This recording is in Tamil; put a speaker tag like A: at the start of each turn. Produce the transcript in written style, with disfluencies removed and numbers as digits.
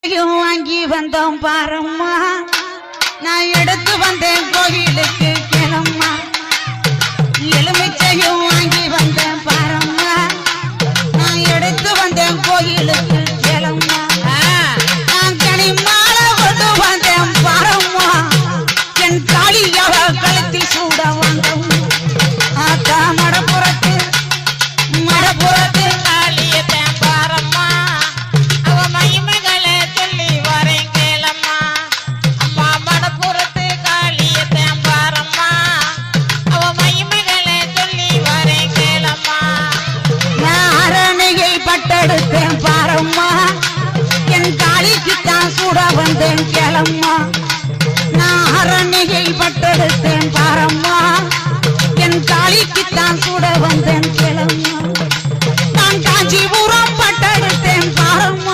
A: வாங்கி வந்தோம் பாரம்மா, நான் எடுத்து வந்தேன் கோயிலுக்கு கிளம்மா. எலுமிச்சையும் வாங்கி வந்தேன் பாரம்மா, நான் எடுத்து வந்தேன் கோயிலுக்கு கிளம்மா. நான் கனிமாலை கொண்டு வந்தேன் பாரம்மா, என் காளியாவ கழுத்தில் சூட வந்தோம். ஆத்தா மடப்புறத்து மடப்புறத்து
B: காளியத்தேன் பாரம்மா, அவ மகிமைகளை சொல்லி வரேன் கேளம்மா. அம்மா மடப்புறத்து காளியத்தேன் பாரம்மா, அவ மகிமைகளை சொல்லி வரேன் கேளம்மா.
A: நான் அரணையை பட்டெடுத்தேன் பாரம்மா, என் காளிக்குத்தான் சூட வந்தேன் கிளம்மா. நான் அரணையை பட்டெடுத்தேன் பாரம்மா, என் காளிக்குத்தான் சூட வந்தேன் கிளம்மா. நான் காஞ்சிபுரம் பட்டெடுத்தேன் பாரம்மா,